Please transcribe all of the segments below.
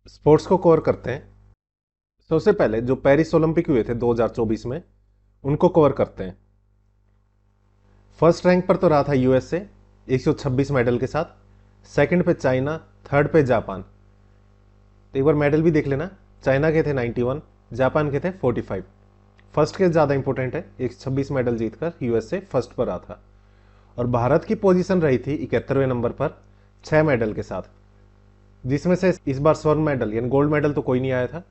Sports को cover करते हैं। सबसे पहले जो पेरिस ओलंपिक हुए थे 2024 में, उनको कवर करते हैं। फर्स्ट रैंक पर तो रहा था यूएसए 126 मेडल के साथ, सेकंड पे चाइना, थर्ड पे जापान। तो एक बार मेडल भी देख लेना, चाइना के थे 91, जापान के थे 45। फर्स्ट के ज़्यादा इंपॉर्टेंट है, 126 मेडल जीतकर यूएसए फर्स्ट पर रहा था। और भारत की पोजीशन रही थी 71वें नंबर पर 6 मेडल के साथ, जिसमें से इस बार स्वर्ण मेडल यानी गोल्ड मेडल तो कोई नहीं आया था,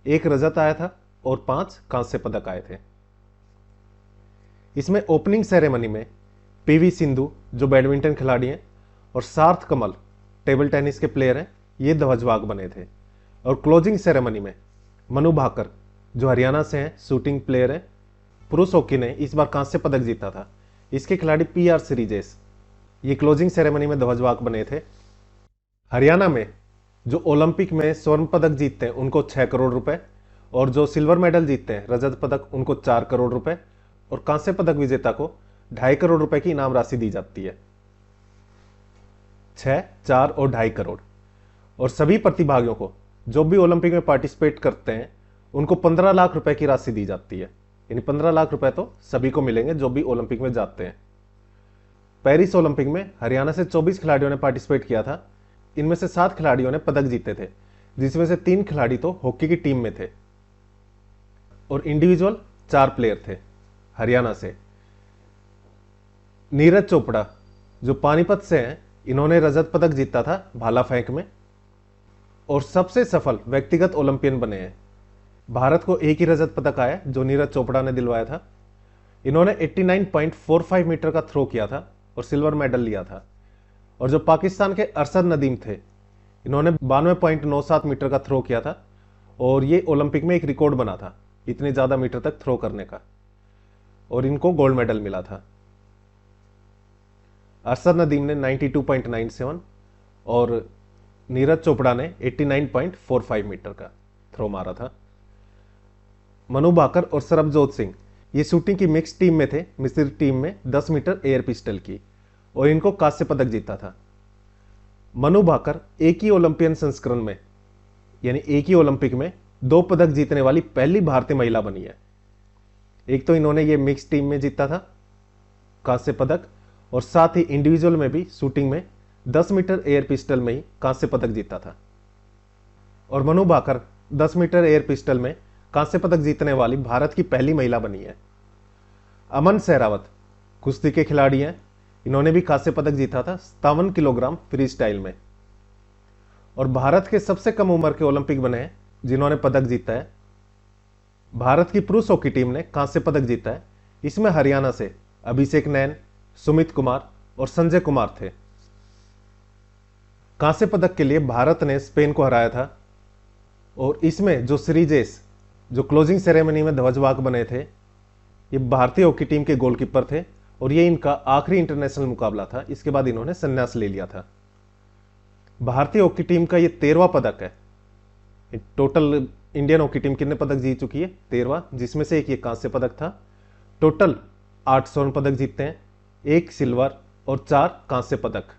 एक रजत आया था और 5 कांस्य पदक आए थे। इसमें ओपनिंग सेरेमनी में पीवी सिंधु जो बैडमिंटन खिलाड़ी हैं और सार्थ कमल टेबल टेनिस के प्लेयर हैं, ये ध्वजवाहक बने थे। और क्लोजिंग सेरेमनी में मनु भाकर जो हरियाणा से हैं, शूटिंग प्लेयर हैं, पुरुष हॉकी ने इस बार कांस्य पदक जीता था, इसके खिलाड़ी पीआर सीरीजेस, ये क्लोजिंग सेरेमनी में ध्वजवाहक बने थे। हरियाणा में जो ओलंपिक में स्वर्ण पदक जीतते हैं उनको 6 करोड़ रुपए, और जो सिल्वर मेडल जीतते हैं रजत पदक उनको 4 करोड़ रुपए, और कांस्य पदक विजेता को 2.5 करोड़ रुपए की इनाम राशि दी जाती है। 6, 4 और 2.5 करोड़। और सभी प्रतिभागियों को जो भी ओलंपिक में पार्टिसिपेट करते हैं उनको 15 लाख रुपए की राशि दी जाती है, यानी 15 लाख रुपए तो सभी को मिलेंगे जो भी ओलंपिक में जाते हैं। पेरिस ओलंपिक में हरियाणा से 24 खिलाड़ियों ने पार्टिसिपेट किया था। इनमें से 7 खिलाड़ियों ने पदक जीते थे, जिसमें से 3 खिलाड़ी तो हॉकी की टीम में थे, और इंडिविजुअल 4 प्लेयर थे हरियाणा से। नीरज चोपड़ा जो पानीपत से हैं, इन्होंने रजत पदक जीता था भाला फेंक में, और सबसे सफल व्यक्तिगत ओलंपियन बने हैं। भारत को एक ही रजत पदक आया जो नीरज चोपड़ा ने दिलवाया था। इन्होंने 89.45 मीटर का थ्रो किया था और सिल्वर मेडल लिया था। और जो पाकिस्तान के अरशद नदीम थे, इन्होंने 92.97 मीटर का थ्रो किया था, और ये ओलंपिक में एक रिकॉर्ड बना था इतने ज़्यादा मीटर तक थ्रो करने का, और इनको गोल्ड मेडल मिला था। अरशद नदीम ने 92.97 और नीरज चोपड़ा ने 89.45 मीटर का थ्रो मारा था। मनु भाकर और सरबजोत सिंह ये शूटिंग की मिक्स टीम में थे, मिस्र टीम में 10 मीटर एयर पिस्टल की, और इनको कांस्य पदक जीता था। मनु भाकर एक ही ओलंपियन संस्करण में यानी एक ही ओलंपिक में 2 पदक जीतने वाली पहली भारतीय महिला बनी है। एक तो इन्होंने ये मिक्स टीम में जीता था कांस्य पदक, और साथ ही इंडिविजुअल में भी शूटिंग में 10 मीटर एयर पिस्टल में ही कांस्य पदक जीता था। और Manu Bhaker 10 metre air pistol में कांस्य पदक जीतने वाली भारत की पहली महिला बनी है। अमन सहरावत कुश्ती के खिलाड़ी हैं, इन्होंने भी कांस्य पदक जीता था 57 किलोग्राम फ्री स्टाइल में। और भारत के सबसे कम उम्र के ओलंपिक बने हैं जिन्होंने पदक जीता है। भारत की पुरुष हॉकी टीम ने कांस्य पदक जीता है। इसमें हरियाणा से अभिषेक नैन, सुमित कुमार और संजय कुमार थे। कांस्य पदक के लिए भारत ने स्पेन को हराया था। और इसमें जो सीरीजेस जो क्लोजिंग सेरेमनी में ध्वजवाहक बने थे, ये भारतीय हॉकी टीम के गोलकीपर थे, और ये इनका आखिरी इंटरनेशनल मुकाबला था। इसके बाद इन्होंने संन्यास ले लिया था। भारतीय हॉकी टीम का ये 13वां पदक है। टोटल इंडियन हॉकी टीम कितने पदक जीत चुकी है? 13वां, जिसमें से एक ये कांस्य पदक था। टोटल 8 स्वर्ण पदक जीतते हैं, 1 सिल्वर और 4 कांस्य पदक।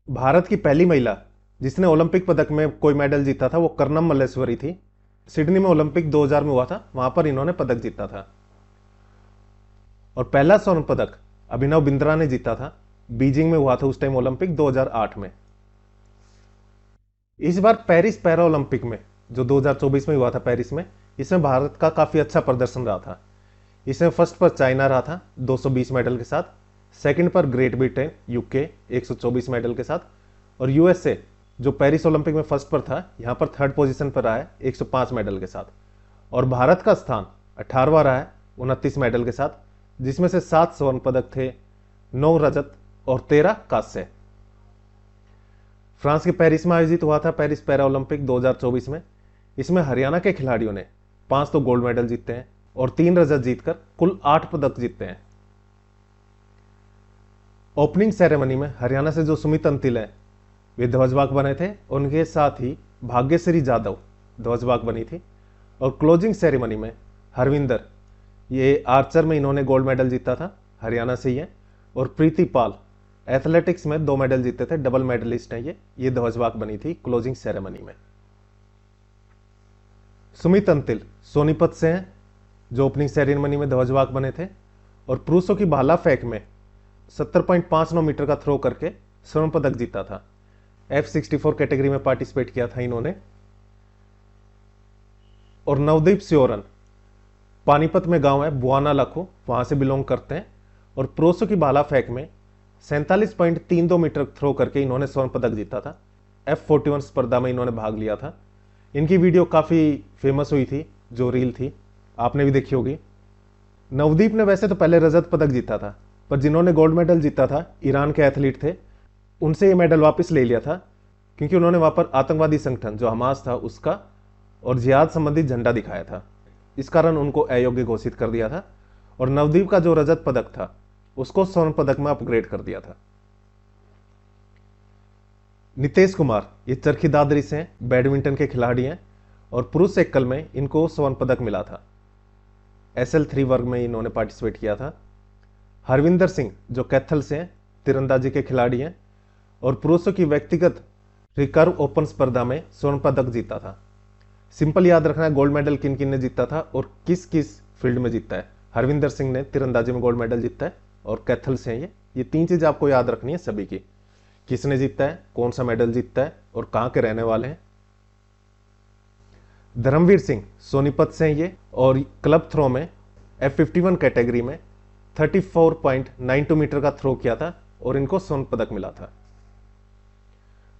भारत की पहली महिला जिसने ओलंपिक पदक में कोई मेडल जीता था वो कर्नम मल्लेश्वरी थी। सिडनी में ओलंपिक 2000 में हुआ था, वहां पर इन्होंने पदक जीता था। और पहला स्वर्ण पदक अभिनव बिंद्रा ने जीता था, बीजिंग में हुआ था उस टाइम ओलंपिक 2008 में। इस बार पेरिस पैरा ओलंपिक में जो 2024 में हुआ था पेरिस में, इसमें भारत का काफी अच्छा प्रदर्शन रहा था। इसमें फर्स्ट पर चाइना रहा था 220 मेडल के साथ, सेकंड पर ग्रेट ब्रिटेन यूके 124 मेडल के साथ, और यूएसए जो पेरिस ओलंपिक में फर्स्ट पर था यहां पर थर्ड पोजीशन पर रहा है 105 मेडल के साथ। और भारत का स्थान 18वां रहा है 29 मेडल के साथ, जिसमें से 7 स्वर्ण पदक थे, 9 रजत और 13 कांस्य। फ्रांस के पेरिस में आयोजित हुआ था पेरिस पैरा ओलंपिक 2024 में। इसमें हरियाणा के खिलाड़ियों ने 5 तो गोल्ड मेडल जीते हैं और 3 रजत जीतकर कुल 8 पदक जीतते हैं। ओपनिंग सेरेमनी में हरियाणा से जो सुमित अंतिल है वे ध्वजवाहक बने थे, उनके साथ ही भाग्यश्री जाधव ध्वजवाहक बनी थी। और क्लोजिंग सेरेमनी में हरविंदर, ये आर्चर में इन्होंने गोल्ड मेडल जीता था, हरियाणा से ही है। और प्रीति पाल एथलेटिक्स में 2 मेडल जीते थे, डबल मेडलिस्ट हैं ये ध्वजवाहक बनी थी क्लोजिंग सेरेमनी में। सुमित अंतिल सोनीपत से हैं, जो ओपनिंग सेरेमनी में ध्वजवाहक बने थे, और पुरुषों की भाला फेंक में 70.59 मीटर का थ्रो करके स्वर्ण पदक जीता था। F64 कैटेगरी में पार्टिसिपेट किया था इन्होंने। और नवदीप सियोरन पानीपत में गांव है बुआना लाखो, वहां से बिलोंग करते हैं, और पुरुषों की भाला फेंक में 47.32 मीटर थ्रो करके इन्होंने स्वर्ण पदक जीता था। F41 स्पर्धा में इन्होंने भाग लिया था। इनकी वीडियो काफी फेमस हुई थी, जो रील थी आपने भी देखी होगी। नवदीप ने वैसे तो पहले रजत पदक जीता था, पर जिन्होंने गोल्ड मेडल जीता था ईरान के एथलीट थे, उनसे ये मेडल वापस ले लिया था, क्योंकि उन्होंने वहां पर आतंकवादी संगठन जो हमास था उसका और जिहाद संबंधित झंडा दिखाया था। इस कारण उनको अयोग्य घोषित कर दिया था, और नवदीप का जो रजत पदक था उसको स्वर्ण पदक में अपग्रेड कर दिया था। नितेश कुमार ये चरखी दादरी से हैं, बैडमिंटन के खिलाड़ी हैं, और पुरुष एकल में इनको स्वर्ण पदक मिला था। SL3 वर्ग में इन्होंने पार्टिसिपेट किया था। हरविंदर सिंह जो कैथल से हैं, तीरंदाजी के खिलाड़ी हैं, और पुरुषों की व्यक्तिगत रिकर्व ओपन स्पर्धा में स्वर्ण पदक जीता था। सिंपल याद रखना है गोल्ड मेडल किन किन ने जीता था और किस किस फील्ड में जीता है। हरविंदर सिंह ने तीरंदाजी में गोल्ड मेडल जीता है, और कैथल से हैं ये 3 चीज आपको याद रखनी है सभी की, किसने जीता है, कौन सा मेडल जीता है, और कहां के रहने वाले हैं। धर्मवीर सिंह सोनीपत से हैं ये, और क्लब थ्रो में F51 कैटेगरी में 34.92 मीटर का थ्रो किया था, और इनको स्वर्ण पदक मिला था।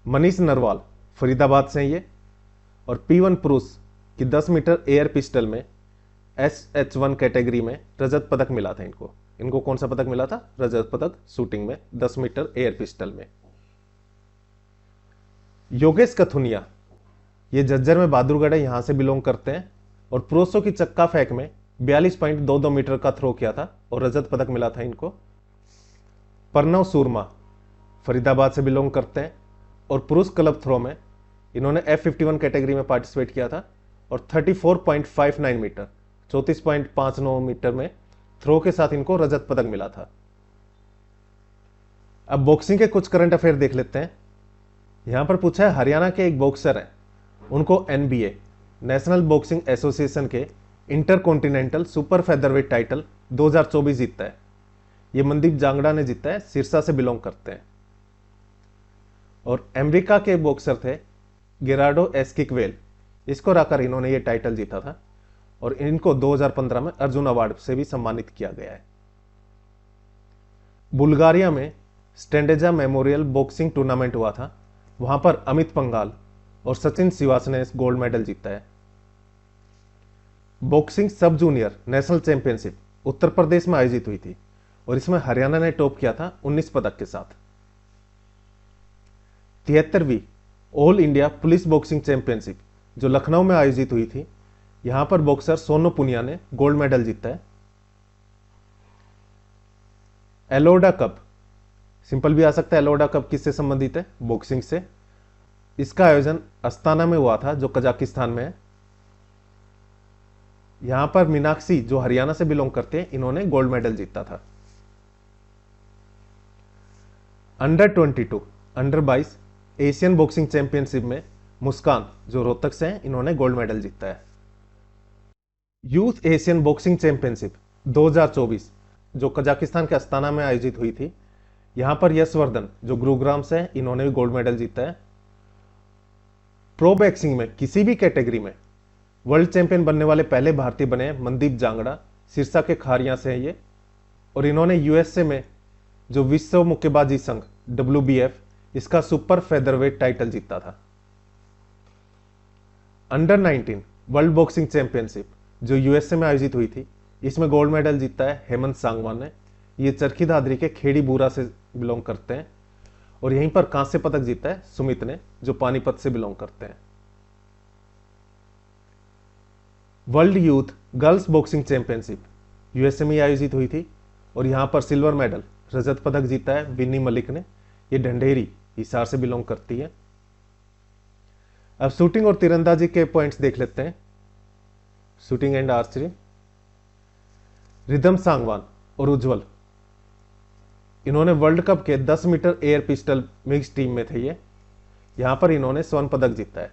मनीष नरवाल फरीदाबाद से हैं ये, और P1 पुरुष की 10 मीटर एयर पिस्टल में SH1 कैटेगरी में रजत पदक मिला था इनको कौन सा पदक मिला था, रजत पदक शूटिंग में 10 मीटर एयर पिस्टल में। योगेश कथुनिया ये झज्जर में बहादुरगढ़ है, यहां से बिलोंग करते हैं, और पुरुषों की चक्का फेंक में 42.22 मीटर का थ्रो किया था, और रजत पदक मिला था इनको। प्रणव सूरमा फरीदाबाद से बिलोंग करते हैं, और पुरुष क्लब थ्रो में इन्होंने F51 कैटेगरी में पार्टिसिपेट किया था, और 34.59 मीटर 34.59 मीटर में थ्रो के साथ इनको रजत पदक मिला था। अब बॉक्सिंग के कुछ करंट अफेयर देख लेते हैं। यहां पर पूछा है हरियाणा के एक बॉक्सर हैं, उनको NBA नेशनल बॉक्सिंग एसोसिएशन के inter continental super featherweight title 2024 जीतता है। ये मनदीप जांगड़ा ने जीता है, सिरसा से बिलोंग करते हैं। और अमेरिका के बॉक्सर थे गेरार्डो एस्किकवेल, इसको हराकर इन्होंने ये टाइटल जीता था, और इनको 2015 में अर्जुन अवार्ड से भी सम्मानित किया गया है। बुल्गारिया में स्टेंडेजा मेमोरियल बॉक्सिंग टूर्नामेंट हुआ था, वहां पर अमित पंघाल और सचिन सिवास ने गोल्ड मेडल जीता है। Boxing sub junior national championship Uttar Pradesh में आयोजित हुई थी, और इसमें हरियाणा ने टॉप किया था 19 पदक के साथ। 73वीं all India police boxing championship जो लखनऊ में आयोजित हुई थी, यहां पर बॉक्सर सोनू पुनिया ने गोल्ड मेडल जीता है। एलोडा कप सिंपल भी आ सकता है, एलोडा कप किससे संबंधित है, बॉक्सिंग से। इसका आयोजन अस्ताना में हुआ था जो कजाकिस्तान में है। यहां पर मीनाक्षी जो हरियाणा से बिलोंग करते हैं, इन्होंने गोल्ड मेडल जीता था। Under 22 under 22 Asian boxing championship में मुस्कान जो रोहतक से हैं, इन्होंने गोल्ड मेडल जीता है। यूथ एशियन बॉक्सिंग चैंपियनशिप 2024 जो कजाकिस्तान के अस्ताना में आयोजित हुई थी, यहां पर यशवर्धन जो गुरुग्राम से हैं, इन्होंने भी गोल्ड मेडल जीता है। प्रो बॉक्सिंग में किसी भी कैटेगरी में वर्ल्ड चैंपियन बनने वाले पहले भारतीय बने मनदीप जांगड़ा, सिरसा के खारिया से हैं ये, और इन्होंने यूएसए में जो विश्व मुक्केबाजी संघ WBF इसका सुपर फेदरवेट टाइटल जीता था। अंडर 19 वर्ल्ड बॉक्सिंग चैंपियनशिप जो यूएसए में आयोजित हुई थी, इसमें गोल्ड मेडल जीता है हेमंत सांगवान ने। ये चरखी दादरी के खेड़ी बूरा से बिलोंग करते हैं, और यहीं पर कांस्य पदक जीता है सुमित ने जो पानीपत से बिलोंग करते हैं। World youth girls boxing championship USA में आयोजित हुई थी, और यहां पर सिल्वर मेडल रजत पदक जीता है विन्नी मलिक ने। ये ढंढेरी हिसार से बिलोंग करती है। अब शूटिंग और तीरंदाजी के पॉइंट्स देख लेते हैं। Shooting and archery, Rhythm Sangwan और उज्जवल इन्होंने वर्ल्ड कप के 10 metre air pistol mixed team में थे ये। यहां पर इन्होंने स्वर्ण पदक जीता है।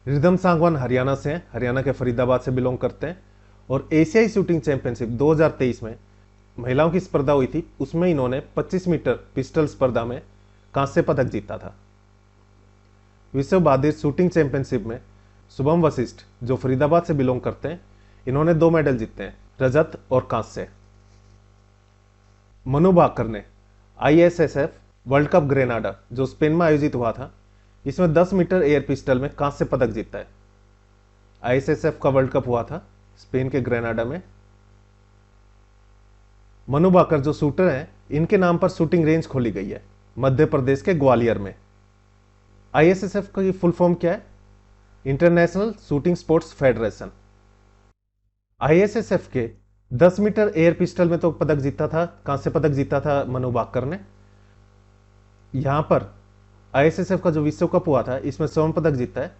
रिदम सांगवान हरियाणा से हैं, हरियाणा के फरीदाबाद से बिलोंग करते हैं। और एशियाई शूटिंग चैंपियनशिप 2023 में महिलाओं की स्पर्धा हुई थी, उसमें इन्होंने 25 मीटर पिस्टल स्पर्धा में कांस्य पदक जीता था। विश्व बहादुर शूटिंग चैंपियनशिप में शुभम वशिष्ठ जो फरीदाबाद से बिलोंग करते हैं, इन्होंने 2 मेडल जीते हैं, रजत और कांस्य। मनु भाकर ने ISSF वर्ल्ड कप ग्रेनाडा जो स्पेन में आयोजित हुआ था, इसमें 10 मीटर एयर पिस्टल में कांस्य पदक जीता है। ISSF का वर्ल्ड कप हुआ था स्पेन के ग्रेनाडा में। मनु भाकर जो शूटर हैं, इनके नाम पर शूटिंग रेंज खोली गई है मध्य प्रदेश के ग्वालियर में। ISSF की फुल फॉर्म क्या है? International shooting sports federation. ISSF के 10 मीटर एयर पिस्टल में तो पदक जीता था, कांस्य पदक जीता था मनु भाकर ने। यहां पर ISSF का जो विश्व कप हुआ था, इसमें स्वर्ण पदक जीता है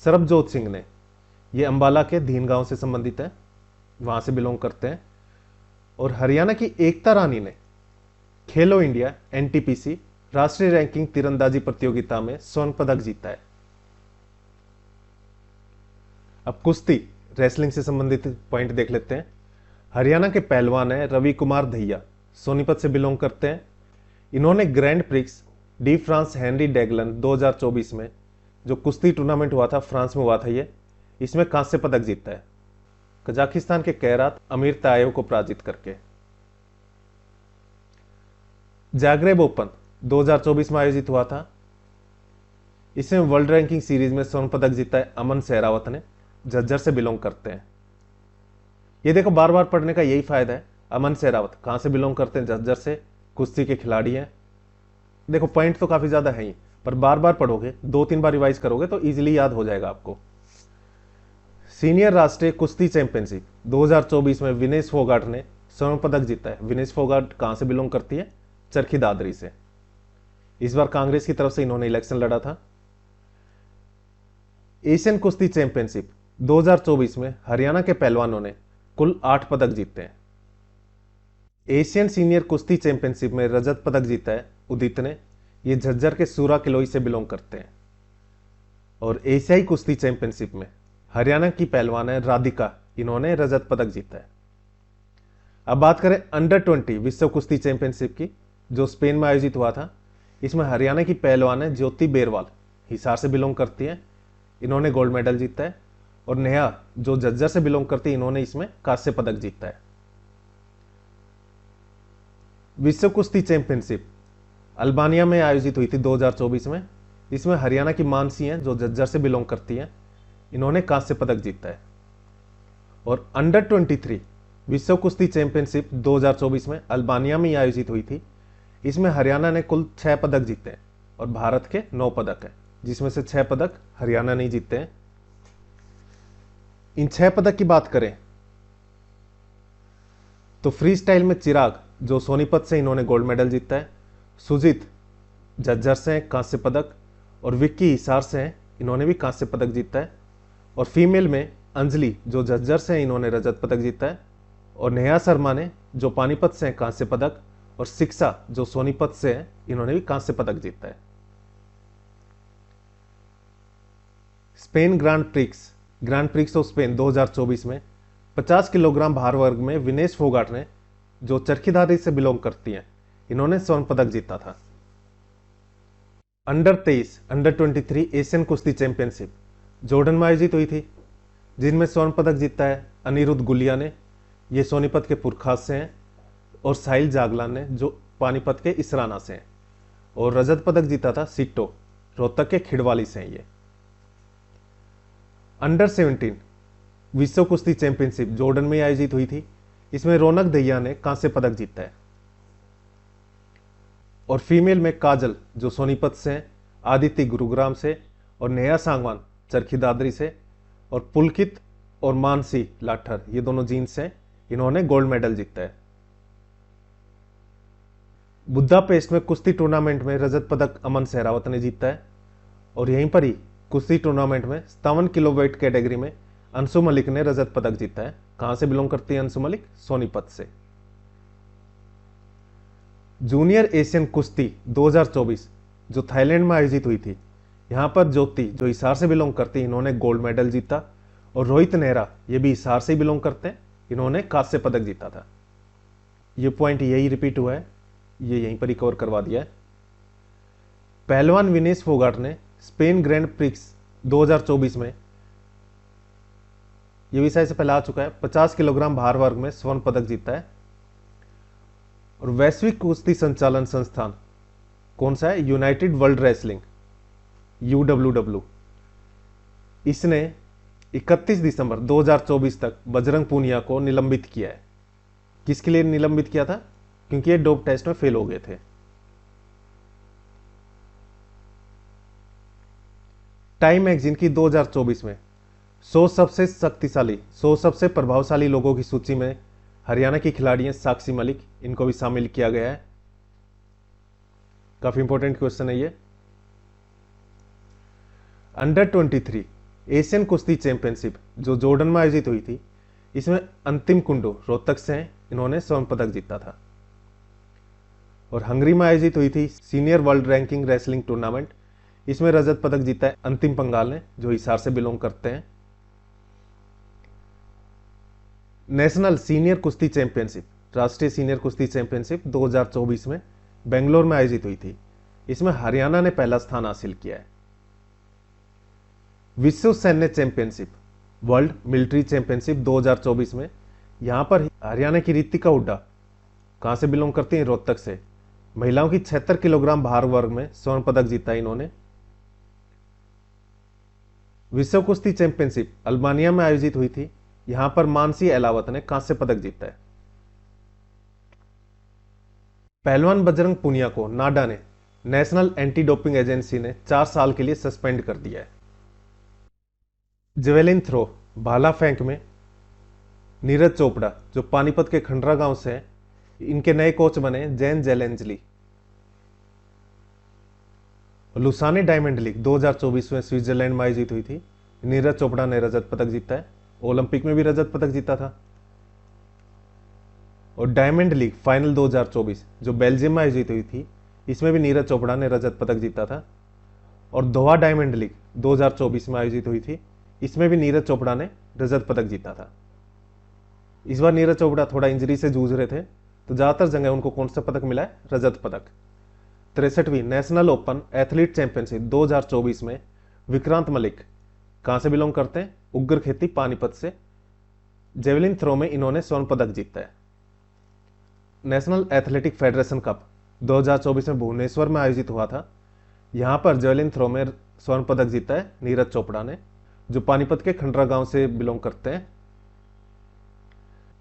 सरबजोत सिंह ने। ये अंबाला के धीन गांव से संबंधित है, वहां से बिलोंग करते हैं। और हरियाणा की एकता रानी ने खेलो इंडिया NTPC राष्ट्रीय रैंकिंग तीरंदाजी प्रतियोगिता में स्वर्ण पदक जीता है। अब कुश्ती रेसलिंग से संबंधित पॉइंट देख लेते हैं। हरियाणा के पहलवान है रवि कुमार दहिया, सोनीपत से बिलोंग करते हैं। इन्होंने Grand Prix de France Henri Deglane 2024 में जो कुश्ती टूर्नामेंट हुआ था, फ्रांस में हुआ था ये, इसमें कांस्य पदक जीता है कजाकिस्तान के कैरात अमीर तायेव को पराजित करके। जागरेब ओपन 2024 में आयोजित हुआ था, इसमें वर्ल्ड रैंकिंग सीरीज में स्वर्ण पदक जीता है अमन सहरावत ने, झज्जर से बिलोंग करते हैं। ये देखो बार बार पढ़ने का यही फायदा है। अमन सहरावत कहां से बिलोंग करते हैं? झज्जर से, कुश्ती के खिलाड़ी हैं। देखो पॉइंट तो काफी ज्यादा है ही, पर बार बार पढ़ोगे, 2-3 बार रिवाइज करोगे तो इजीली याद हो जाएगा आपको। सीनियर राष्ट्रीय कुश्ती चैंपियनशिप 2024 में विनेश फोगाट ने स्वर्ण पदक जीता है। विनेश फोगाट कहां से बिलोंग करती है? चरखी दादरी से। इस बार कांग्रेस की तरफ से इन्होंने इलेक्शन लड़ा था। एशियन कुश्ती चैंपियनशिप 2024 में हरियाणा के पहलवानों ने कुल 8 पदक जीते हैं। एशियन सीनियर कुश्ती चैंपियनशिप में रजत पदक जीता है उदित ने, ये झज्जर के सूरा किलोई से बिलोंग करते हैं। और एशियाई कुश्ती चैंपियनशिप में हरियाणा की पहलवान है राधिका, इन्होंने रजत पदक जीता है। अब बात करें अंडर 20 विश्व कुश्ती चैंपियनशिप की, जो स्पेन में आयोजित हुआ था। इसमें हरियाणा की पहलवान है ज्योति बेरवाल, हिसार से बिलोंग करती है, इन्होंने गोल्ड मेडल जीता है। और नेहा जो झज्जर से बिलोंग करती है, इन्होंने इसमें कांस्य पदक जीता है। विश्व कुश्ती चैंपियनशिप अल्बानिया में आयोजित हुई थी 2024 में। इसमें हरियाणा की मानसी हैं जो झज्जर से बिलोंग करती हैं, इन्होंने कांस्य पदक जीता है। और अंडर 23 विश्व कुश्ती चैंपियनशिप 2024 में अल्बानिया में आयोजित हुई थी। इसमें हरियाणा ने कुल 6 पदक जीते हैं और भारत के 9 पदक है, जिसमें से 6 पदक हरियाणा ने जीते हैं। इन 6 पदक की बात करें तो फ्री स्टाइल में चिराग जो सोनीपत से, इन्होंने गोल्ड मेडल जीता है। सुजीत झज्जर से कांस्य पदक, और विक्की हिसार से हैं, इन्होंने भी कांस्य पदक जीता है। और फीमेल में अंजलि जो झज्जर से हैं, इन्होंने रजत पदक जीता है। और नेहा शर्मा ने जो पानीपत से हैं कांस्य पदक, और शिक्षा जो सोनीपत से हैं, इन्होंने भी कांस्य पदक जीता है। Spain grand prix of Spain 2024 में 50 किलोग्राम भार वर्ग में विनेश फोगाट ने जो चरखीदारी से बिलोंग करती हैं, इन्होंने स्वर्ण पदक जीता था। अंडर 23 एशियन कुश्ती चैंपियनशिप जॉर्डन में आयोजित हुई थी, जिनमें स्वर्ण पदक जीता है अनिरुद्ध गुलिया ने, ये सोनीपत के पुरखास से हैं। और साहिल जागलान ने जो पानीपत के इसराना से हैं। और रजत पदक जीता था सिट्टो, रोहतक के खिड़वाली से हैं ये। अंडर 17 विश्व कुश्ती चैंपियनशिप जॉर्डन में आयोजित हुई थी, इसमें रौनक दहिया ने कांस्य पदक जीता है। और फीमेल में काजल जो सोनीपत से हैं, आदित्य गुरुग्राम से, और नेहा सांगवान चरखी दादरी से, और पुलकित और मानसी लाठर ये दोनों जीन्स हैं, इन्होंने गोल्ड मेडल जीता है। बुदापेस्ट में कुश्ती टूर्नामेंट में रजत पदक अमन सहरावत ने जीता है। और यहीं पर ही कुश्ती टूर्नामेंट में 57 किलो वेट कैटेगरी में अंशु मलिक ने रजत पदक जीता है। कहां से बिलोंग करती है अंशु मलिक? सोनीपत से। जूनियर एशियन कुश्ती 2024 जो थाईलैंड में आयोजित हुई थी, यहाँ पर ज्योति जो हिसार से बिलोंग करती है, इन्होंने गोल्ड मेडल जीता। और रोहित नेहरा ये भी हिसार से बिलोंग करते हैं, इन्होंने कांस्य पदक जीता था। ये पॉइंट यही रिपीट हुआ है, ये यहीं पर ही कवर करवा दिया है। पहलवान विनेश फोगाट ने स्पेन ग्रैंड प्रिक्स 2024 में, ये भी शायद से पहले आ चुका है, 50 किलोग्राम भार वर्ग में स्वर्ण पदक जीता है। और वैश्विक कुश्ती संचालन संस्थान कौन सा है? United world wrestling, UWW। इसने 31 दिसंबर 2024 तक बजरंग पूनिया को निलंबित किया है। किसके लिए निलंबित किया था? क्योंकि ये डोप टेस्ट में फेल हो गए थे। टाइम मैगजीन की 2024 में 100 सबसे शक्तिशाली, 100 सबसे प्रभावशाली लोगों की सूची में हरियाणा की खिलाड़ी हैं साक्षी मलिक, इनको भी शामिल किया गया है। काफी इंपॉर्टेंट क्वेश्चन है ये। अंडर 23 एशियन कुश्ती चैंपियनशिप जो जॉर्डन में आयोजित हुई थी, इसमें अंतिम कुंडू रोहतक से हैं, इन्होंने स्वर्ण पदक जीता था। और हंगरी में आयोजित हुई थी senior world ranking wrestling tournament, इसमें रजत पदक जीता है अंतिम पंगाल ने, जो हिसार से बिलोंग करते हैं। नेशनल सीनियर कुश्ती चैंपियनशिप, राष्ट्रीय सीनियर कुश्ती चैंपियनशिप 2024 में बेंगलोर में आयोजित हुई थी, इसमें हरियाणा ने पहला स्थान हासिल किया है। विश्व सैन्य चैंपियनशिप, वर्ल्ड मिलिट्री चैंपियनशिप 2024 में, यहां पर हरियाणा की ऋतिका हुड्डा कहां से बिलोंग करती हैं? रोहतक से। महिलाओं की 76 किलोग्राम भार वर्ग में स्वर्ण पदक जीता इन्होंने। विश्व कुश्ती चैंपियनशिप अल्बानिया में आयोजित हुई थी, यहां पर मानसी एलावत ने कांस्य पदक जीता है। पहलवान बजरंग पुनिया को नाडा ने, नेशनल एंटी डोपिंग एजेंसी ने 4 साल के लिए सस्पेंड कर दिया है। जेवेलिन थ्रो भाला फेंक में नीरज चोपड़ा जो पानीपत के खंडरा गांव से हैं, इनके नए कोच बने Jain Zelezny. Lausanne diamond league 2024 में स्विट्जरलैंड में आयोजित हुई थी, नीरज चोपड़ा ने रजत पदक जीता है। ओलंपिक में भी रजत पदक जीता था। और डायमंड लीग फाइनल 2024 जो बेल्जियम में आयोजित हुई थी, इसमें भी नीरज चोपड़ा ने रजत पदक जीता था। और दोहा डायमंड लीग 2024 में आयोजित हुई थी, इसमें भी नीरज चोपड़ा ने रजत पदक जीता था। इस बार नीरज चोपड़ा थोड़ा इंजरी से जूझ रहे थे, तो ज्यादातर जगह उनको कौन सा पदक मिला है? रजत पदक। 63वीं नेशनल ओपन एथलीट चैंपियनशिप 2024 में विक्रांत मलिक कहां से बिलोंग करते हैं? उग्र खेती पानीपत से। जेवलिन थ्रो में इन्होंने स्वर्ण पदक जीता है। नेशनल एथलेटिक फेडरेशन कप 2024 में भुवनेश्वर में आयोजित हुआ था, यहां पर जेवलिन थ्रो में स्वर्ण पदक जीता है नीरज चोपड़ा ने, जो पानीपत के खंडरा गांव से बिलोंग करते हैं।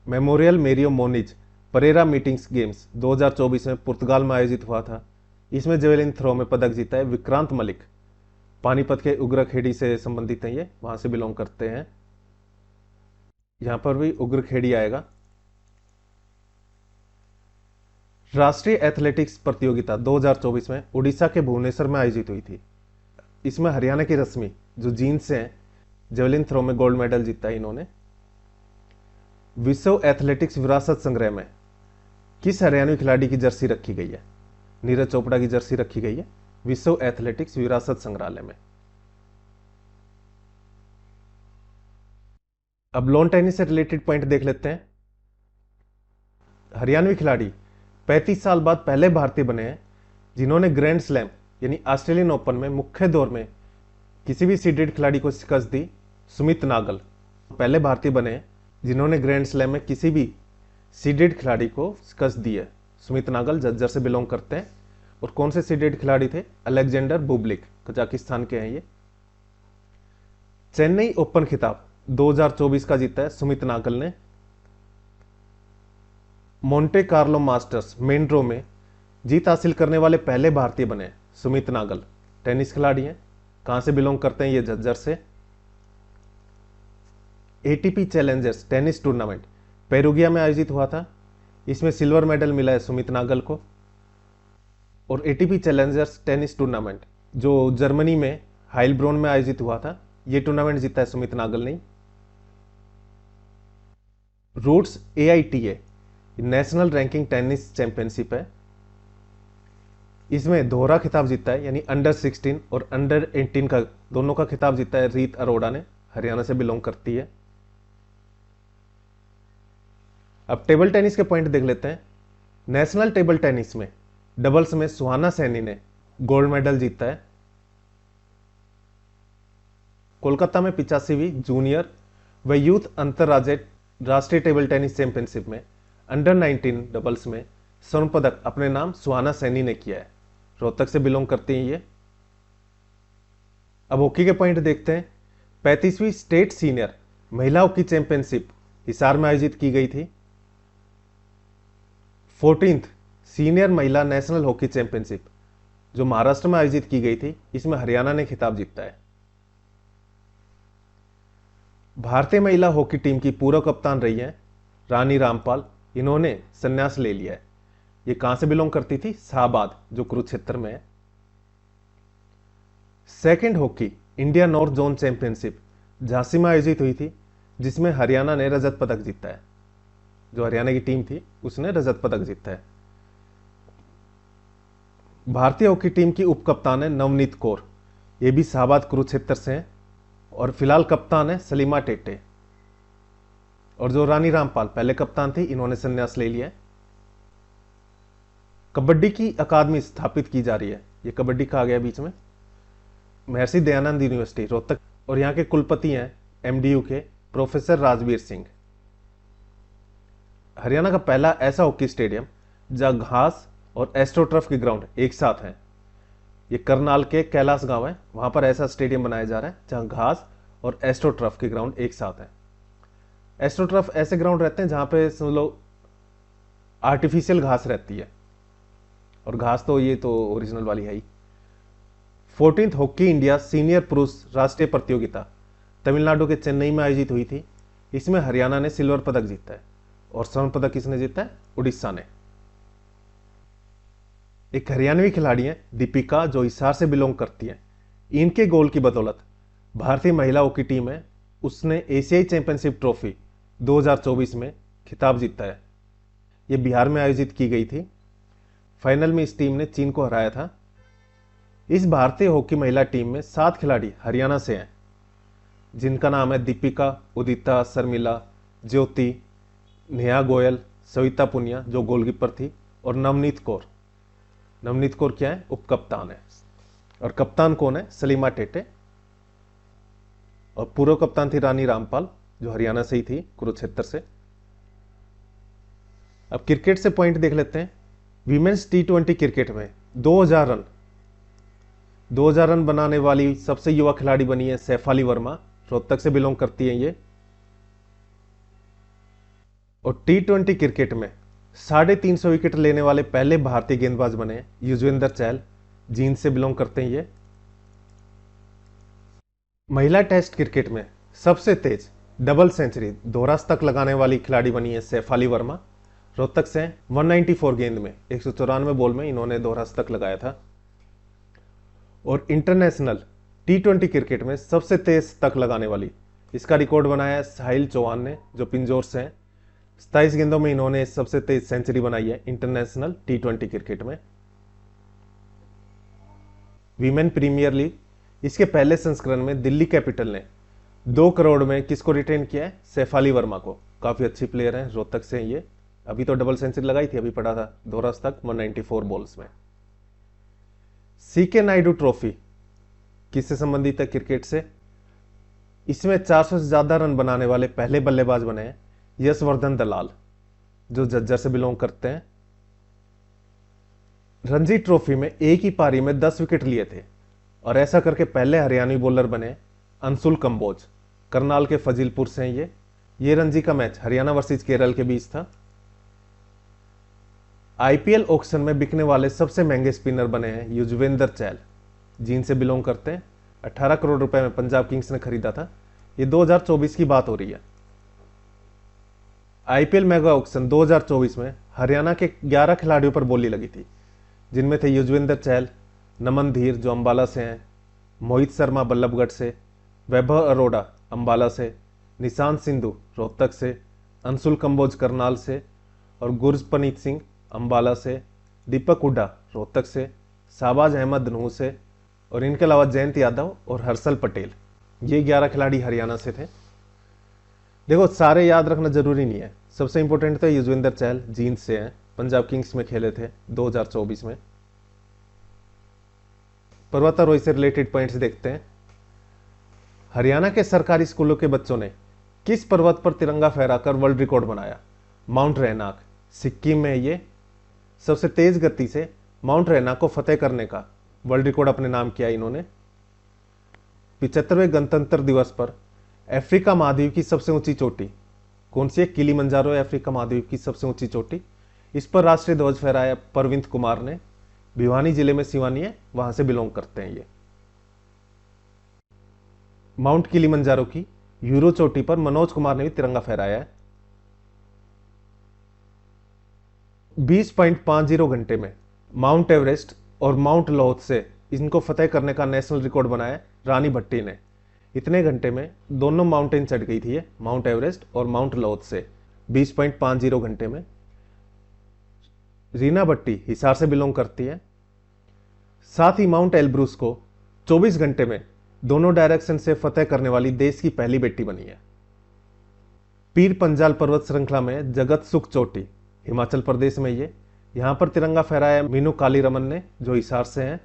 Memorial Mario Moniz Pereira meetings games 2024 में पुर्तगाल में आयोजित हुआ था, इसमें जेवलिन थ्रो में पदक जीता है विक्रांत मलिक। पानीपत के उग्रखेड़ी से संबंधित हैं, ये वहां से बिलोंग करते हैं। यहां पर भी उग्रखेड़ी आएगा। राष्ट्रीय एथलेटिक्स प्रतियोगिता 2024 में उड़ीसा के भुवनेश्वर में आयोजित हुई थी, इसमें हरियाणा की रश्मि जो जींद से हैं, जेवलिन थ्रो में गोल्ड मेडल जीता है इन्होंने। विश्व एथलेटिक्स विरासत संग्रह में किस हरियाणवी खिलाड़ी की जर्सी रखी गई है? नीरज चोपड़ा की जर्सी रखी गई है विश्व एथलेटिक्स विरासत संग्रहालय में। अब लॉन टेनिस से रिलेटेड पॉइंट देख लेते हैं। हरियाणवी खिलाड़ी 35 साल बाद पहले भारतीय बने हैं जिन्होंने ग्रैंड स्लैम यानी ऑस्ट्रेलियन ओपन में मुख्य दौर में किसी भी सीडेड खिलाड़ी को शिकस्त दी। सुमित नागल पहले भारतीय बने हैं जिन्होंने ग्रैंड स्लैम में किसी भी सीडेड खिलाड़ी को शिकस्त दी है। सुमित नागल जज्जर से बिलोंग करते हैं। और कौन से सीडेड खिलाड़ी थे? अलेक्जेंडर बुबलिक, कजाकिस्तान के हैं ये। चेन्नई ओपन खिताब 2024 का जीता है सुमित नागल ने। Monte Carlo masters main draw में जीत हासिल करने वाले पहले भारतीय बने सुमित नागल, टेनिस खिलाड़ी हैं। कहां से बिलोंग करते हैं? ये झज्जर से। ATP Challengers tennis tournament Perugia में आयोजित हुआ था, इसमें सिल्वर मेडल मिला है सुमित नागल को। और एटीपी चैलेंजर्स टेनिस टूर्नामेंट जो जर्मनी में हाइलब्रोन में आयोजित हुआ था, यह टूर्नामेंट जीता है सुमित नागल ने। Roots AITA national ranking tennis championship है, इसमें दोहरा खिताब जीता है, यानी अंडर 16 और अंडर 18 का दोनों का खिताब जीता है रीत अरोड़ा ने, हरियाणा से बिलोंग करती है। अब टेबल टेनिस के पॉइंट देख लेते हैं। नेशनल टेबल टेनिस में डबल्स में सुहाना सैनी ने गोल्ड मेडल जीता है। कोलकाता में 85वीं जूनियर व यूथ अंतरराज्यीय राष्ट्रीय टेबल टेनिस चैंपियनशिप में अंडर 19 डबल्स में स्वर्ण पदक अपने नाम सुहाना सैनी ने किया है। रोहतक से बिलोंग करती हैं ये। अब हॉकी के पॉइंट देखते हैं। 35वीं स्टेट सीनियर महिला हॉकी चैंपियनशिप हिसार में आयोजित की गई थी। 14th सीनियर महिला नेशनल हॉकी चैंपियनशिप जो महाराष्ट्र में आयोजित की गई थी, इसमें हरियाणा ने खिताब जीता है। भारतीय महिला हॉकी टीम की पूर्व कप्तान रही हैं रानी रामपाल, इन्होंने संन्यास ले लिया है। ये कहां से बिलोंग करती थी? शाहबाद, जो कुरुक्षेत्र में है। Second hockey India north zone championship Jhansi में आयोजित हुई थी, जिसमें हरियाणा ने रजत पदक जीता है। जो हरियाणा की टीम थी उसने रजत पदक जीता है। भारतीय हॉकी टीम की उप कप्तान है नवनीत कौर, ये भी शाहबाद कुरुक्षेत्र से हैं। और फिलहाल कप्तान है सलीमा टेटे। और जो रानी रामपाल पहले कप्तान थी, इन्होंने संन्यास ले लिया है। कबड्डी की अकादमी स्थापित की जा रही है। ये कबड्डी कहा गया बीच में महर्षि दयानंद यूनिवर्सिटी रोहतक, और यहाँ के कुलपति हैं एमडीयू के प्रोफेसर राजवीर सिंह। हरियाणा का पहला ऐसा हॉकी स्टेडियम जहां घास और एस्ट्रोटर्फ के ग्राउंड एक साथ हैं, ये करनाल के कैलाश गांव है, वहां पर ऐसा स्टेडियम बनाया जा रहा है जहां घास और एस्ट्रोटर्फ के ग्राउंड एक साथ हैं। एस्ट्रोटर्फ ऐसे ग्राउंड रहते हैं जहां पे समझ लो आर्टिफिशियल घास रहती है, और घास तो ये तो ओरिजिनल वाली है ही। 14th हॉकी इंडिया सीनियर पुरुष राष्ट्रीय प्रतियोगिता तमिलनाडु के चेन्नई में आयोजित हुई थी। इसमें हरियाणा ने सिल्वर पदक जीता है। और स्वर्ण पदक किसने जीता है? उड़ीसा ने। एक हरियाणवी खिलाड़ी है दीपिका, जो हिसार से बिलोंग करती है। इनके गोल की बदौलत भारतीय महिला हॉकी टीम है, उसने एशियाई चैंपियनशिप ट्रॉफी 2024 में खिताब जीता है। यह बिहार में आयोजित की गई थी। फाइनल में इस टीम ने चीन को हराया था। इस भारतीय हॉकी महिला टीम में 7 खिलाड़ी हरियाणा से हैं, जिनका नाम है दीपिका, उदिता, शर्मिला, ज्योति, नेहा गोयल, सविता पुनिया जो गोलकीपर थी, और नवनीत कौर। नवनीत कौर क्या है? उप कप्तान है। और कप्तान कौन है? सलीमा टेटे। और पूर्व कप्तान थी रानी रामपाल, जो हरियाणा से ही थी, कुरुक्षेत्र से। अब क्रिकेट से पॉइंट देख लेते हैं। वीमेंस T20 क्रिकेट में 2000 रन बनाने वाली सबसे युवा खिलाड़ी बनी है सैफाली वर्मा, रोहतक से बिलोंग करती है ये। और T20 क्रिकेट में 350 विकेट लेने वाले पहले भारतीय गेंदबाज बने युजवेंद्र चहल, जींद से बिलोंग करते हैं ये। महिला टेस्ट क्रिकेट में सबसे तेज डबल सेंचुरी दोहरा शतक लगाने वाली खिलाड़ी बनी है सैफाली वर्मा, रोहतक से। 194 गेंद में 194 बॉल में इन्होंने दोहरा शतक लगाया था। और इंटरनेशनल T20 क्रिकेट में सबसे तेज शतक लगाने वाली, इसका रिकॉर्ड बनाया है साहिल चौहान ने, जो पिंजौर से हैं। 27 गेंदों में इन्होंने सबसे तेज सेंचुरी बनाई है इंटरनेशनल T20 क्रिकेट में। वीमेन प्रीमियर लीग, इसके पहले संस्करण में दिल्ली कैपिटल ने 2 करोड़ में किसको रिटेन किया है? सैफाली वर्मा को। काफी अच्छी प्लेयर हैं, रोहतक से ये। अभी तो डबल सेंचुरी लगाई थी, अभी पड़ा था दोहरा शतक 194 बॉल्स में। सीके नायडू ट्रॉफी किससे संबंधित है? क्रिकेट से। इसमें 400 से ज्यादा रन बनाने वाले पहले बल्लेबाज बने हैं यशवर्धन दलाल, जो झज्जर से बिलोंग करते हैं। रणजी ट्रॉफी में एक ही पारी में 10 विकेट लिए थे, और ऐसा करके पहले हरियाणवी बॉलर बने अंशुल कंबोज, करनाल के फजीलपुर से हैं ये रणजी का मैच हरियाणा वर्सेस केरल के बीच था। आईपीएल ऑक्शन में बिकने वाले सबसे महंगे स्पिनर बने हैं युजवेंद्र चहल, जींद से बिलोंग करते हैं। 18 करोड़ रुपए में पंजाब किंग्स ने खरीदा था। ये 2024 की बात हो रही है। आईपीएल मेगा ऑक्शन 2024 में हरियाणा के 11 खिलाड़ियों पर बोली लगी थी, जिनमें थे युजवेंद्र चहल, नमन धीर जो अंबाला से हैं, मोहित शर्मा बल्लभगढ़ से, वैभव अरोड़ा अंबाला से, निशांत सिंधु रोहतक से, अंशुल कंबोज करनाल से, और गुरपनीत सिंह अंबाला से, दीपक हुड्डा रोहतक से, शाहबाज अहमद नूह से, और इनके अलावा जयंत यादव और हर्षल पटेल, ये 11 खिलाड़ी हरियाणा से थे। देखो सारे याद रखना जरूरी नहीं है, सबसे इंपॉर्टेंट तो युजवेंद्र चहल जींद से हैं, पंजाब किंग्स में खेले थे 2024 में। पर्वतारोही से रिलेटेड पॉइंट्स देखते हैं। हरियाणा के सरकारी स्कूलों के बच्चों ने किस पर्वत पर तिरंगा फहराकर वर्ल्ड रिकॉर्ड बनाया? माउंट रैनाक, सिक्किम में। ये सबसे तेज गति से माउंट रैनाक को फतेह करने का वर्ल्ड रिकॉर्ड अपने नाम किया इन्होंने। 75वें गणतंत्र दिवस पर अफ्रीका महाद्वीप की सबसे ऊंची चोटी कौन सी है? किलिमंजारो है अफ्रीका महाद्वीप की सबसे ऊंची चोटी। इस पर राष्ट्रीय ध्वज फहराया परविंद कुमार ने। भिवानी जिले में सिवानी है, वहां से बिलोंग करते हैं ये। माउंट किलिमंजारो की यूरो चोटी पर मनोज कुमार ने भी तिरंगा फहराया है। 20.50 घंटे में माउंट एवरेस्ट और माउंट लोत्से इनको फतेह करने का नेशनल रिकॉर्ड बनाया रानी भट्टी ने। इतने घंटे में दोनों माउंटेन चढ़ गई थी, माउंट एवरेस्ट और माउंट लोत्से, 20.50 घंटे में। रीना भट्टी हिसार से बिलोंग करती है। साथ ही माउंट एल्ब्रूस को 24 घंटे में दोनों डायरेक्शन से फतेह करने वाली देश की पहली बेटी बनी है। पीर पंजाल पर्वत श्रृंखला में जगत सुख चोटी, हिमाचल प्रदेश में ये, यहां पर तिरंगा फहराया मीनू कालीरमन ने, जो हिसार से हैं।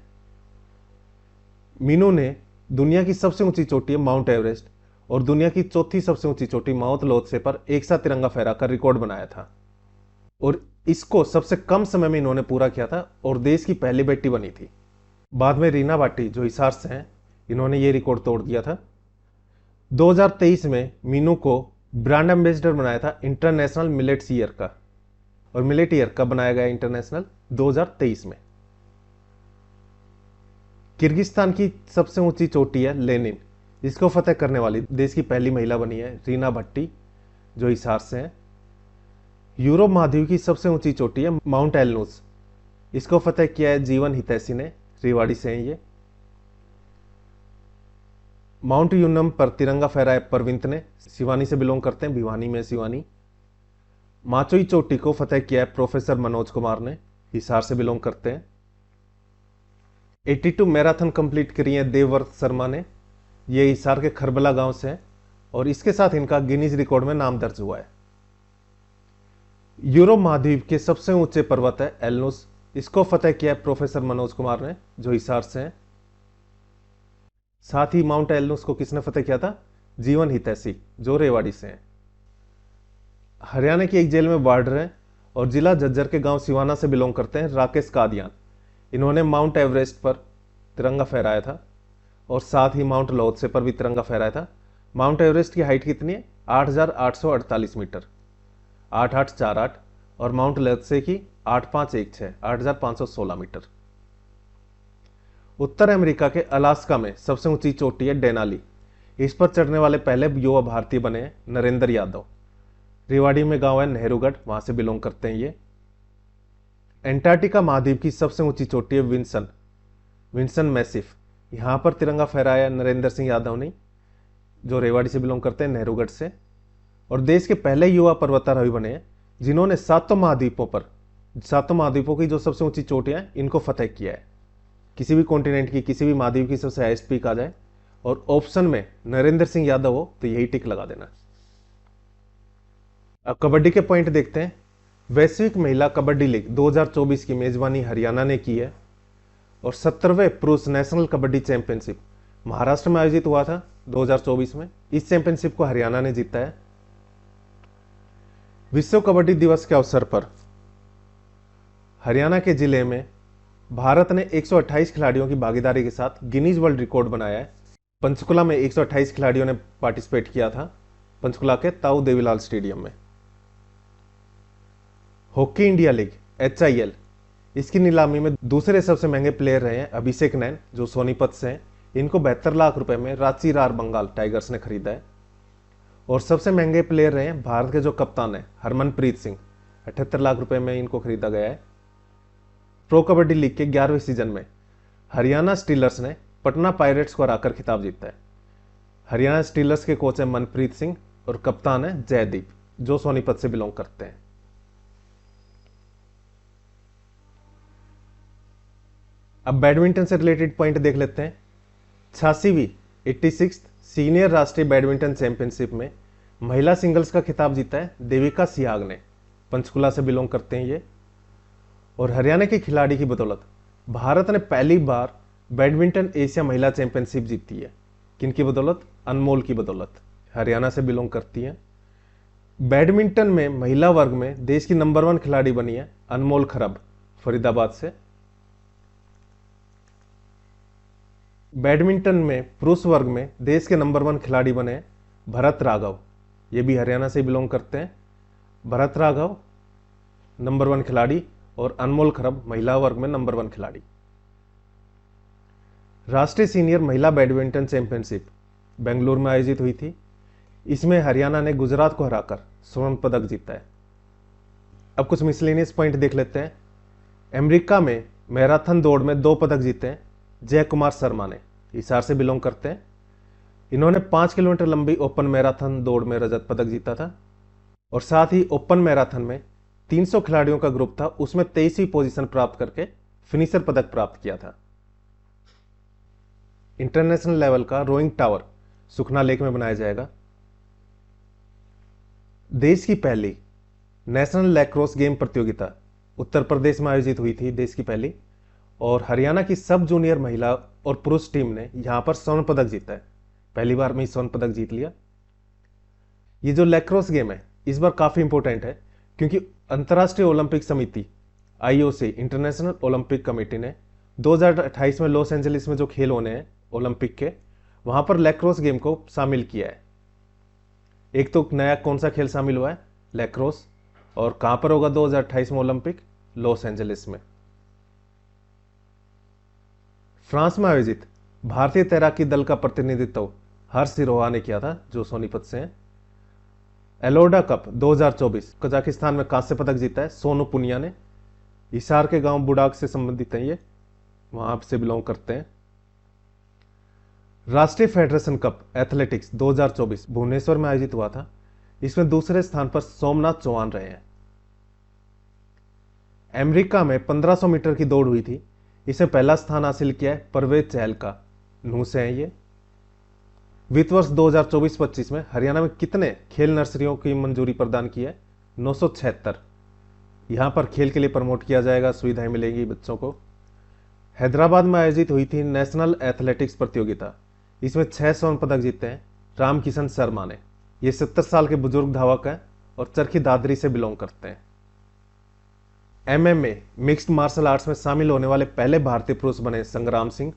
मीनू ने दुनिया की सबसे ऊंची चोटी माउंट एवरेस्ट और दुनिया की चौथी सबसे ऊंची चोटी माउंट लोत्से पर एक साथ तिरंगा फहराकर रिकॉर्ड बनाया था, और इसको सबसे कम समय में इन्होंने पूरा किया था और देश की पहली बेटी बनी थी। बाद में रीना भाटी, जो हिसार से हैं, इन्होंने ये रिकॉर्ड तोड़ दिया था। 2023 में मीनू को ब्रांड एम्बेसडर बनाया था इंटरनेशनल मिलेट्स ईयर का, और मिलेट ईयर कब बनाया गया इंटरनेशनल? 2023 में। किर्गिस्तान की सबसे ऊंची चोटी है लेनिन, इसको फतेह करने वाली देश की पहली महिला बनी है रीना भट्टी, जो हिसार से हैं। यूरोप महाद्वीप की सबसे ऊंची चोटी है माउंट एलनूस, इसको फतेह किया है जीवन हितैषी ने, रेवाड़ी से हैं ये। माउंट यूनम पर तिरंगा फहराया परविंत ने, सिवानी से बिलोंग करते हैं, भिवानी में सिवानी। माचोई चोटी को फतेह किया है प्रोफेसर मनोज कुमार ने, हिसार से बिलोंग करते हैं। 82 मैराथन कंप्लीट करी है देवव्रत शर्मा ने, ये हिसार के खरबला गांव से है, और इसके साथ इनका गिनीज रिकॉर्ड में नाम दर्ज हुआ है। यूरोप महाद्वीप के सबसे ऊंचे पर्वत है एल्नूस, इसको फतेह किया है प्रोफेसर मनोज कुमार ने, जो हिसार से हैं। साथ ही माउंट एल्नूस को किसने फतेह किया था? जीवन हितैषी, जो रेवाड़ी से हैं। हरियाणा की एक जेल में वार्डर हैं और जिला झज्जर के गांव सिवाना से बिलोंग करते हैं राकेश कादियान, इन्होंने माउंट एवरेस्ट पर तिरंगा फहराया था और साथ ही माउंट लोत्से पर भी तिरंगा फहराया था। माउंट एवरेस्ट की हाइट कितनी है? 8,848 मीटर, 8848, और माउंट लोत्से की 8516, 8,516 मीटर। उत्तर अमेरिका के अलास्का में सबसे ऊंची चोटी है डेनाली, इस पर चढ़ने वाले पहले युवा भारतीय बने हैं नरेंद्र यादव। रेवाड़ी में गांव है नेहरूगढ़, वहां से बिलोंग करते हैं ये। एंटार्क्टिका महाद्वीप की सबसे ऊंची चोटी है विंसन मैसिफ, यहां पर तिरंगा फहराया नरेंद्र सिंह यादव ने, जो रेवाड़ी से बिलोंग करते हैं, नेहरूगढ़ से, और देश के पहले युवा पर्वतारोही बने हैं जिन्होंने सातों महाद्वीपों की जो सबसे ऊंची चोटियां हैं इनको फतेह किया है। किसी भी कॉन्टिनेंट की, किसी भी महाद्वीप की सबसे हाईएस्ट पीक आ जाए और ऑप्शन में नरेंद्र सिंह यादव हो तो यही टिक लगा देना। अब कबड्डी के पॉइंट देखते हैं। वैश्विक महिला कबड्डी लीग 2024 की मेजबानी हरियाणा ने की है, और 17वें पुरुष नेशनल कबड्डी चैंपियनशिप महाराष्ट्र में आयोजित हुआ था 2024 में। इस चैंपियनशिप को हरियाणा ने जीता है। विश्व कबड्डी दिवस के अवसर पर हरियाणा के जिले में भारत ने 128 खिलाड़ियों की भागीदारी के साथ गिनीज वर्ल्ड रिकॉर्ड बनाया है। पंचकुला में 128 खिलाड़ियों ने पार्टिसिपेट किया था, पंचकुला के ताऊ देवीलाल स्टेडियम में। हॉकी इंडिया लीग HIL, इसकी नीलामी में दूसरे सबसे महंगे प्लेयर रहे हैं अभिषेक नैन, जो सोनीपत से हैं। इनको 72 लाख रुपए में रांची रार बंगाल टाइगर्स ने खरीदा है। और सबसे महंगे प्लेयर रहे हैं भारत के जो कप्तान है हरमनप्रीत सिंह, 78 लाख रुपए में इनको खरीदा गया है। प्रो कबड्डी लीग के 11वें सीजन में हरियाणा स्टीलर्स ने पटना पायरेट्स को हराकर खिताब जीता है। हरियाणा स्टीलर्स के कोच है मनप्रीत सिंह और कप्तान है जयदीप, जो सोनीपत से बिलोंग करते हैं। अब बैडमिंटन से रिलेटेड पॉइंट देख लेते हैं। 86वीं 86th सीनियर राष्ट्रीय बैडमिंटन चैंपियनशिप में महिला सिंगल्स का खिताब जीता है देविका सिहाग ने। पंचकुला से बिलोंग करते हैं ये। और हरियाणा के खिलाड़ी की बदौलत भारत ने पहली बार बैडमिंटन एशिया महिला चैंपियनशिप जीती है। किनकी बदौलत? अनमोल की बदौलत। हरियाणा से बिलोंग करती हैं। बैडमिंटन में महिला वर्ग में देश की नंबर 1 खिलाड़ी बनी है अनमोल खरब, फरीदाबाद से। बैडमिंटन में पुरुष वर्ग में देश के नंबर 1 खिलाड़ी बने भरत राघव, ये भी हरियाणा से बिलोंग करते हैं। भरत राघव नंबर 1 खिलाड़ी और अनमोल खरब महिला वर्ग में नंबर 1 खिलाड़ी। राष्ट्रीय सीनियर महिला बैडमिंटन चैंपियनशिप बेंगलुरु में आयोजित हुई थी। इसमें हरियाणा ने गुजरात को हराकर स्वर्ण पदक जीता है। अब कुछ मिसलेनियस पॉइंट देख लेते हैं। अमेरिका में मैराथन दौड़ में 2 पदक जीते हैं जय कुमार शर्मा ने, हिसार से बिलोंग करते हैं। इन्होंने 5 किलोमीटर लंबी ओपन मैराथन दौड़ में रजत पदक जीता था। और साथ ही ओपन मैराथन में 300 खिलाड़ियों का ग्रुप था, उसमें 23वीं पोजीशन प्राप्त करके फिनिशर पदक प्राप्त किया था। इंटरनेशनल लेवल का रोइंग टावर सुखना लेक में बनाया जाएगा। देश की पहली नेशनल लैक्रोस गेम प्रतियोगिता उत्तर प्रदेश में आयोजित हुई थी, देश की पहली। और हरियाणा की सब जूनियर महिला और पुरुष टीम ने यहां पर स्वर्ण पदक जीता है। पहली बार में ही स्वर्ण पदक जीत लिया। ये जो लैक्रोस गेम है इस बार काफी इंपॉर्टेंट है, क्योंकि अंतर्राष्ट्रीय ओलंपिक समिति IOC इंटरनेशनल ओलंपिक कमेटी ने 2028 में लॉस एंजलिस में जो खेल होने हैं ओलंपिक के, वहां पर लैक्रोस गेम को शामिल किया है। एक तो नया कौन सा खेल शामिल हुआ है? लैक्रोस। और कहां पर होगा 2028 में ओलंपिक? लॉस एंजलिस में। फ्रांस में आयोजित भारतीय तैराकी दल का प्रतिनिधित्व हर्ष सिरोहा ने किया था, जो सोनीपत से हैं। एलोडा कप 2024 कजाकिस्तान में कांस्य पदक जीता है सोनू पुनिया ने। हिसार के गांव बुडाक से संबंधित हैं, ये वहां से बिलोंग करते हैं। राष्ट्रीय फेडरेशन कप एथलेटिक्स 2024 भुवनेश्वर में आयोजित हुआ था। इसमें दूसरे स्थान पर सोमनाथ चौहान रहे हैं। अमेरिका में 1500 मीटर की दौड़ हुई थी। इसे पहला स्थान हासिल किया है परवेज चहल का, नूह से हैं ये। वित्त वर्ष 2024-25 में हरियाणा में कितने खेल नर्सरियों की मंजूरी प्रदान की है? 976। यहां पर खेल के लिए प्रमोट किया जाएगा, सुविधाएं मिलेंगी बच्चों को। हैदराबाद में आयोजित हुई थी नेशनल एथलेटिक्स प्रतियोगिता। इसमें 6 स्वर्ण पदक जीते हैं रामकिशन शर्मा ने। ये 70 साल के बुजुर्ग धावक हैं और चरखी दादरी से बिलोंग करते हैं। MMA मिक्स्ड मार्शल आर्ट्स में शामिल होने वाले पहले भारतीय पुरुष बने संग्राम सिंह।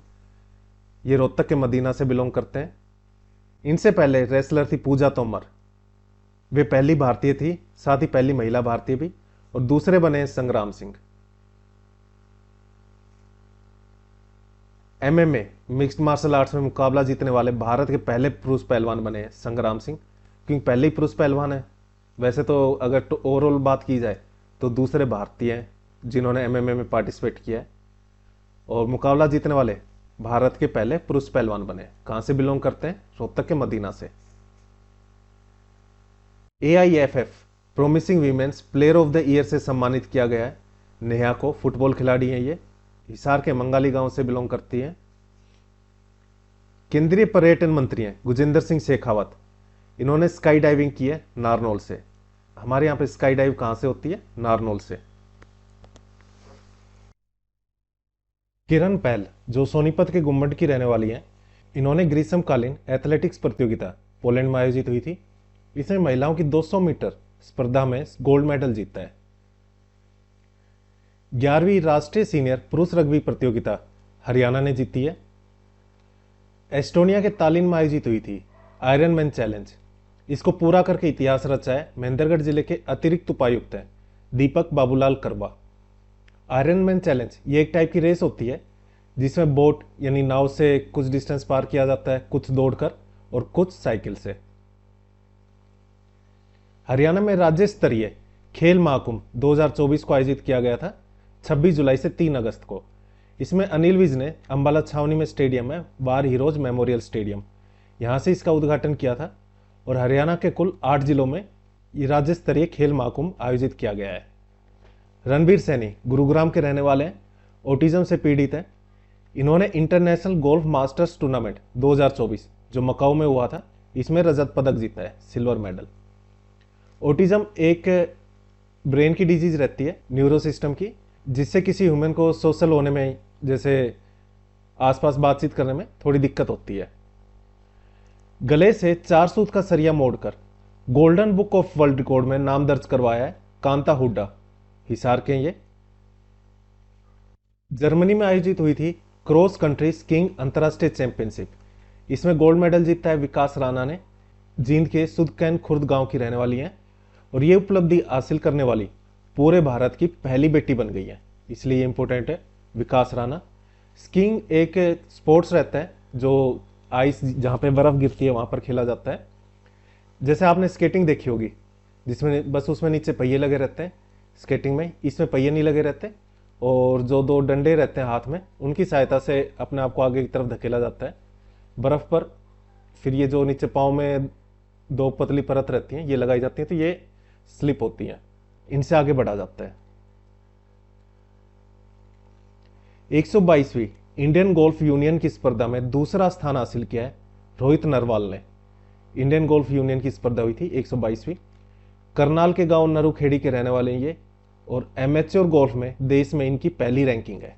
ये रोहतक के मदीना से बिलोंग करते हैं। इनसे पहले रेसलर थी पूजा तोमर, वे पहली भारतीय थी, साथ ही पहली महिला भारतीय भी। और दूसरे बने Sangram Singh. MMA mixed martial arts में मुकाबला जीतने वाले भारत के पहले पुरुष पहलवान बने संग्राम सिंह, क्योंकि पहले ही पुरुष पहलवान है। वैसे तो अगर ओवरऑल बात की जाए तो दूसरे भारतीय हैं जिन्होंने MMA में पार्टिसिपेट किया है। और मुकाबला जीतने वाले भारत के पहले पुरुष पहलवान बने। कहां से बिलोंग करते हैं? रोहतक के मदीना से। AIFF promising women's player of the year से सम्मानित किया गया है नेहा को। फुटबॉल खिलाड़ी हैं ये, हिसार के मंगाली गांव से बिलोंग करती हैं। केंद्रीय पर्यटन मंत्री हैं गुजिंदर सिंह शेखावत। इन्होंने स्काई डाइविंग की है नारनौल से। हमारे यहां पे स्काई डाइव कहां से होती है? नारनौल से। किरण पहल जो सोनीपत के गुम्मट की रहने वाली हैं, इन्होंने ग्रीष्मकालीन एथलेटिक्स प्रतियोगिता पोलैंड में आयोजित हुई थी। इसमें महिलाओं की 200 मीटर स्पर्धा में गोल्ड मेडल जीता है। 11वीं राष्ट्रीय सीनियर पुरुष रग्बी प्रतियोगिता हरियाणा ने जीती है। एस्टोनिया के तालिन में आयोजित हुई थी आयरन मैन चैलेंज। इसको पूरा करके इतिहास रचा है महेंद्रगढ़ जिले के अतिरिक्त उपायुक्त हैं दीपक बाबूलाल करवा। आयरन मैन चैलेंज ये एक टाइप की रेस होती है जिसमें बोट यानी नाव से कुछ डिस्टेंस पार किया जाता है, कुछ दौड़कर और कुछ साइकिल से। हरियाणा में राज्य स्तरीय खेल महाकुंभ 2024 को आयोजित किया गया था 26 जुलाई से 3 अगस्त को। इसमें अनिल विज ने अंबाला छावनी में स्टेडियम है वार हीरोज मेमोरियल स्टेडियम, यहां से इसका उद्घाटन किया था। और हरियाणा के कुल 8 जिलों में ये राज्य स्तरीय खेल महाकुंभ आयोजित किया गया है। रणबीर सैनी गुरुग्राम के रहने वाले हैं, ऑटिज्म से पीड़ित हैं। इन्होंने इंटरनेशनल गोल्फ मास्टर्स टूर्नामेंट 2024 जो मकाऊ में हुआ था, इसमें रजत पदक जीता है, सिल्वर मेडल। ऑटिज्म एक ब्रेन की डिजीज रहती है, न्यूरो सिस्टम की, जिससे किसी ह्यूमन को सोशल होने में, जैसे आसपास बातचीत करने में थोड़ी दिक्कत होती है। गले से 4 सूत का सरिया मोड़कर golden book of world record में नाम दर्ज करवाया है कांता हुड्डा, हिसार के ये। जर्मनी में आयोजित हुई थी क्रॉस कंट्री स्कीइंग अंतर्राष्ट्रीय चैंपियनशिप, इसमें गोल्ड मेडल जीता है विकास राणा ने। जींद के सुदकैन खुर्द गांव की रहने वाली हैं और ये उपलब्धि हासिल करने वाली पूरे भारत की पहली बेटी बन गई है, इसलिए ये इंपॉर्टेंट है, विकास राणा। स्कीइंग एक स्पोर्ट्स रहता है जो आइस, जहाँ पे बर्फ गिरती है वहाँ पर खेला जाता है। जैसे आपने स्केटिंग देखी होगी, जिसमें बस उसमें नीचे पहिए लगे रहते हैं, स्केटिंग में इसमें पहिए नहीं लगे रहते, और जो 2 डंडे रहते हैं हाथ में, उनकी सहायता से अपने आप को आगे की तरफ धकेला जाता है बर्फ पर। फिर ये जो नीचे पाँव में 2 पतली परत रहती हैं, ये लगाई जाती हैं, तो ये स्लिप होती हैं, इनसे आगे बढ़ा जाता है। 122वीं इंडियन गोल्फ यूनियन की स्पर्धा में दूसरा स्थान हासिल किया है रोहित नरवाल ने। इंडियन गोल्फ यूनियन की स्पर्धा हुई थी 122वीं। करनाल के गांव नरुखेड़ी के रहने वाले हैं ये, और एमेच्योर गोल्फ में देश में इनकी पहली रैंकिंग है।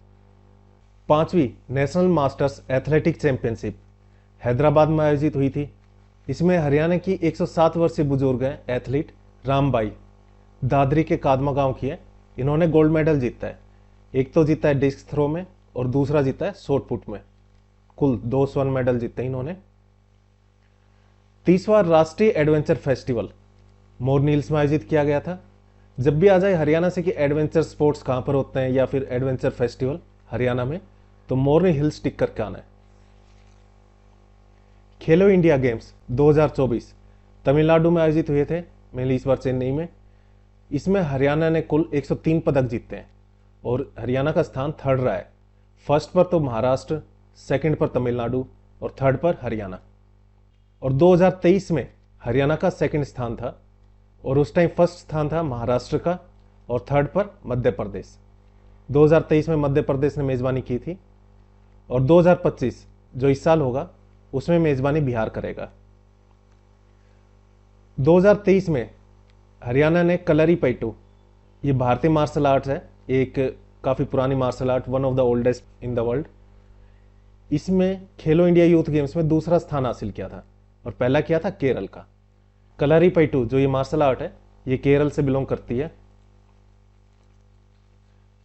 5वीं national masters athletic championship Hyderabad में आयोजित हुई थी। इसमें हरियाणा की 107 वर्षीय बुजुर्ग हैं एथलीट रामबाई, दादरी के कादमा गांव की है। इन्होंने गोल्ड मेडल जीता है, एक तो जीता है डिस्क थ्रो में और दूसरा जीता है शॉट पुट में। कुल 2 स्वर्ण मेडल जीते इन्होंने। 30वां राष्ट्रीय एडवेंचर फेस्टिवल मोरनी हिल्स में आयोजित किया गया था। जब भी आ जाए हरियाणा से कि एडवेंचर स्पोर्ट्स कहां पर होते हैं या फिर एडवेंचर फेस्टिवल हरियाणा में, तो मोरनी हिल्स टिक करके आना है। खेलो इंडिया गेम्स 2024 तमिलनाडु में आयोजित हुए थे, मेनली इस बार चेन्नई में। इसमें हरियाणा ने कुल 103 पदक जीते हैं और हरियाणा का स्थान 3rd रहा है। फर्स्ट पर तो महाराष्ट्र, सेकंड पर तमिलनाडु और 3rd पर हरियाणा। और 2023 में हरियाणा का 2nd स्थान था और उस टाइम फर्स्ट स्थान था महाराष्ट्र का और 3rd पर मध्य प्रदेश। 2023 में मध्य प्रदेश ने मेजबानी की थी और 2025 जो इस साल होगा उसमें मेजबानी बिहार करेगा। 2023 में हरियाणा ने कलरीपयट्टू, ये भारतीय मार्शल आर्ट्स है, एक काफी पुरानी martial art, one of the oldest इन द वर्ल्ड। इसमें खेलो इंडिया यूथ गेम्स में दूसरा स्थान हासिल किया था और पहला किया था केरल का। कलरीपयट्टू जो ये मार्शल आर्ट है, ये केरल से बिलोंग करती है।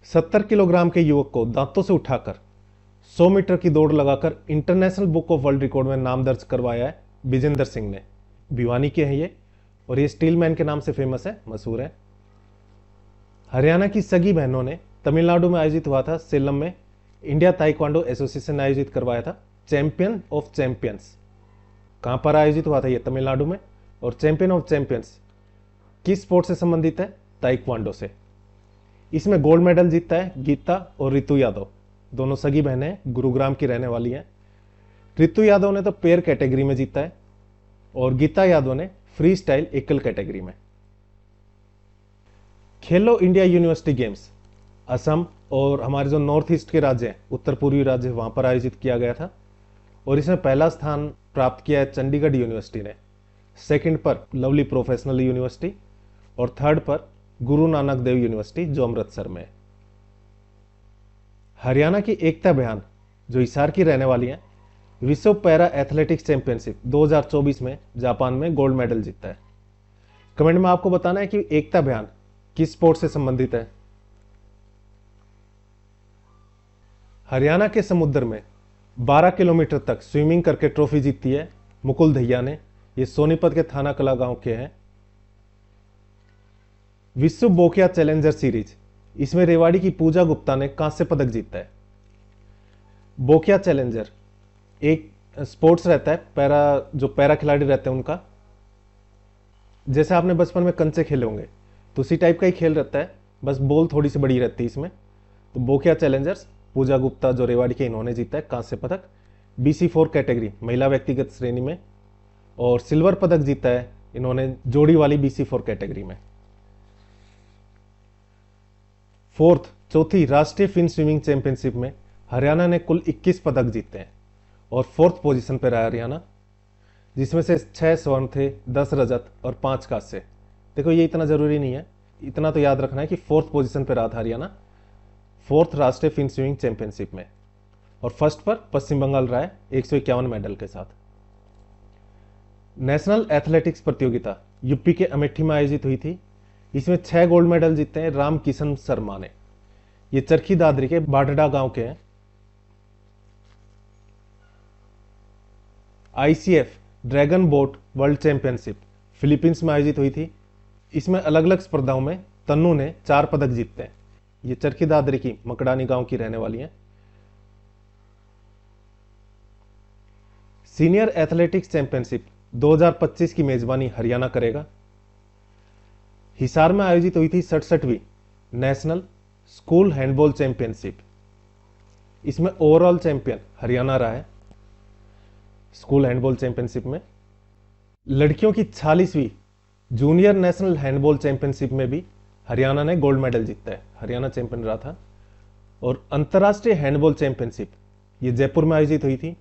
70 किलोग्राम के युवक को दांतों से उठाकर 100 मीटर की दौड़ लगाकर international book of world record में नाम दर्ज करवाया है विजेंद्र सिंह ने। भिवानी के हैं ये और ये स्टील मैन के नाम से फेमस है, मशहूर है। हरियाणा की सगी बहनों ने तमिलनाडु में आयोजित हुआ था सेलम में, इंडिया ताइक्वांडो एसोसिएशन ने आयोजित करवाया था चैंपियन ऑफ चैंपियंस। कहां पर आयोजित हुआ था ये? तमिलनाडु में। और चैंपियन ऑफ चैंपियंस किस स्पोर्ट से संबंधित है? ताइक्वांडो से। इसमें गोल्ड मेडल जीता है गीता और ऋतु यादव, दोनों सगी बहनें हैं, गुरुग्राम की रहने वाली हैं। ऋतु यादव ने तो पेयर कैटेगरी में जीता है और गीता यादव ने फ्री स्टाइल एकल कैटेगरी में। खेलो इंडिया यूनिवर्सिटी गेम्स असम और हमारे जो नॉर्थ ईस्ट के राज्य हैं, उत्तर पूर्वी राज्य, वहां पर आयोजित किया गया था और इसमें पहला स्थान प्राप्त किया है चंडीगढ़ यूनिवर्सिटी ने, सेकंड पर लवली प्रोफेशनल यूनिवर्सिटी और 3rd पर गुरु नानक देव यूनिवर्सिटी जो अमृतसर में है। हरियाणा की एकता बयान जो हिसार की रहने वाली हैं, विश्व पैरा एथलेटिक्स चैंपियनशिप 2024 में जापान में गोल्ड मेडल जीता है। कमेंट में आपको बताना है कि एकता बयान किस स्पोर्ट से संबंधित है। हरियाणा के समुद्र में 12 किलोमीटर तक स्विमिंग करके ट्रॉफी जीती है मुकुल दहिया ने, ये सोनीपत के थाना कला गांव के हैं। विश्व बोकिया चैलेंजर सीरीज, इसमें रेवाड़ी की पूजा गुप्ता ने कांस्य पदक जीता है। बोकिया चैलेंजर एक स्पोर्ट्स रहता है, जो पैरा खिलाड़ी रहते हैं उनका, जैसे आपने बचपन में कंचे खेले होंगे तो उसी टाइप का ही खेल रहता है, बस बॉल थोड़ी सी बड़ी रहती है इसमें। तो बोकिया चैलेंजर्स पूजा गुप्ता जो रेवाड़ी के, इन्होंने जीता है कांस्य पदक BC4 कैटेगरी महिला व्यक्तिगत श्रेणी में, और सिल्वर पदक जीता है इन्होंने जोड़ी वाली BC4 कैटेगरी में। चौथी राष्ट्रीय फिन स्विमिंग चैंपियनशिप में हरियाणा ने कुल 21 पदक जीते हैं और 4th पोजीशन पर रहा हरियाणा, जिसमें से 6 स्वर्ण थे, 10 रजत और 5 कांस्य। देखो ये इतना जरूरी नहीं है, इतना तो याद रखना है कि 4th पोजीशन पर रहा था हरियाणा 4th राष्ट्रीय फिन स्विमिंग चैंपियनशिप में, और फर्स्ट पर पश्चिम बंगाल रहा है 151 मेडल के साथ। नेशनल एथलेटिक्स प्रतियोगिता यूपी के अमेठी में आयोजित हुई थी। इसमें 6 गोल्ड मेडल जीते हैं राम किशन शर्मा ने। ये चरखी दादरी के बाडडा गांव के हैं। ICF dragon boat world championship Philippines में आयोजित हुई थी। इसमें अलग अलग स्पर्धाओं में तन्नू ने 4 पदक जीते हैं। ये चरखी दादरी की मकड़ानी गांव की रहने वाली हैं। सीनियर एथलेटिक्स चैंपियनशिप 2025 की मेजबानी हरियाणा करेगा। हिसार में आयोजित हुई थी 67वीं नेशनल स्कूल हैंडबॉल चैंपियनशिप। इसमें ओवरऑल चैंपियन हरियाणा रहा है। स्कूल हैंडबॉल चैंपियनशिप में लड़कियों की 46वीं जूनियर नेशनल हैंडबॉल चैंपियनशिप में भी हरियाणा ने गोल्ड मेडल जीता है, हरियाणा चैंपियन रहा था। और अंतर्राष्ट्रीय हैंडबॉल चैंपियनशिप ये जयपुर में आयोजित हुई थी।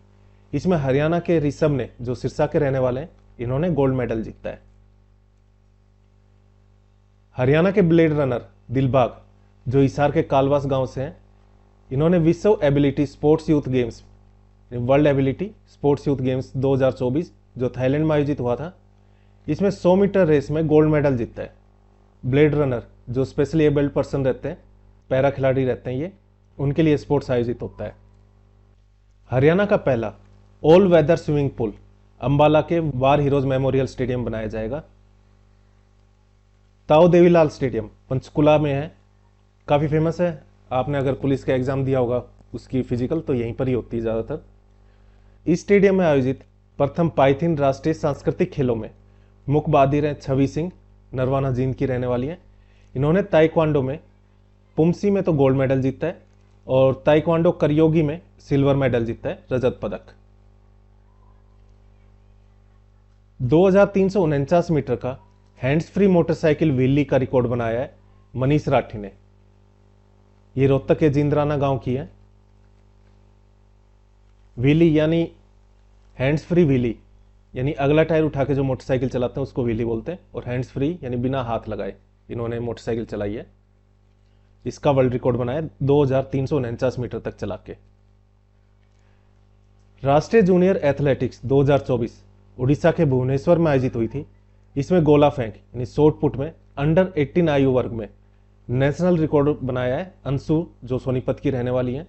इसमें हरियाणा के ऋषभ ने, जो सिरसा के रहने वाले हैं, इन्होंने गोल्ड मेडल जीता है। हरियाणा के ब्लेड रनर दिलबाग, जो हिसार के कालवास गांव से हैं, इन्होंने विश्व ability sports youth games, world ability sports youth games 2024 जो थाईलैंड में आयोजित हुआ था, इसमें 100 मीटर रेस में गोल्ड मेडल जीता है। ब्लेड रनर जो स्पेशली एबल्ड पर्सन रहते हैं, पैरा खिलाड़ी रहते हैं, ये उनके लिए स्पोर्ट्स आयोजित होता है। हरियाणा का पहला all weather swimming pool Ambala के वार हीरोज मेमोरियल स्टेडियम बनाया जाएगा। ताऊ देवीलाल स्टेडियम पंचकुला में है, काफी फेमस है। आपने अगर पुलिस का एग्जाम दिया होगा उसकी फिजिकल तो यहीं पर ही होती है ज्यादातर। इस स्टेडियम में आयोजित प्रथम पाइथिन राष्ट्रीय सांस्कृतिक खेलों में मुख्यबादिर हैं छवि सिंह, नरवाना जींद की रहने वाली हैं। इन्होंने ताइक्वांडो में पुमसी में तो गोल्ड मेडल जीता है और ताइक्वांडो करयोगी में सिल्वर मेडल जीता है, रजत पदक। 2349 मीटर का हैंड्स फ्री मोटरसाइकिल व्हीली का रिकॉर्ड बनाया है मनीष राठी ने। ये रोहतक के जिंदराना गांव की है। व्हीली यानी हैंड्स फ्री व्हीली, यानी अगला टायर उठा के जो मोटरसाइकिल चलाते हैं उसको व्हीली बोलते हैं, और हैंड्स फ्री यानी बिना हाथ लगाए इन्होंने मोटरसाइकिल चलाई है। इसका वर्ल्ड रिकॉर्ड बनाया 2349 मीटर तक चला के। राष्ट्रीय जूनियर एथलेटिक्स 2024 उड़ीसा के भुवनेश्वर में आयोजित हुई थी। इसमें गोला फेंक यानी शॉर्ट पुट में अंडर 18 आयु वर्ग में नेशनल रिकॉर्ड बनाया है अंशु, जो सोनीपत की रहने वाली हैं,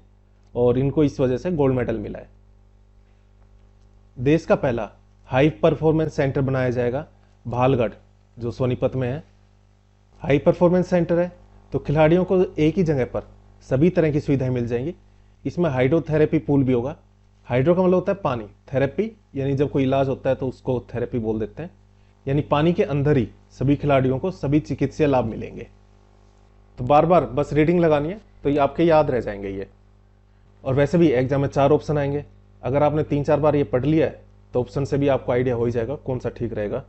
और इनको इस वजह से गोल्ड मेडल मिला है। देश का पहला हाई परफॉर्मेंस सेंटर बनाया जाएगा भालगढ़, जो सोनीपत में है। हाई परफॉर्मेंस सेंटर है तो खिलाड़ियों को एक ही जगह पर सभी तरह की सुविधाएं मिल जाएंगी। इसमें हाइड्रोथेरेपी पूल भी होगा। हाइड्रो का मतलब होता है पानी, थेरेपी यानी जब कोई इलाज होता है तो उसको थेरेपी बोल देते हैं, यानी पानी के अंदर ही सभी खिलाड़ियों को सभी चिकित्सीय लाभ मिलेंगे। तो बार बार बस रीडिंग लगानी है तो ये आपके याद रह जाएंगे ये। और वैसे भी एग्जाम में 4 ऑप्शन आएंगे, अगर आपने 3-4 बार ये पढ़ लिया है तो ऑप्शन से भी आपको आइडिया हो ही जाएगा कौन सा ठीक रहेगा।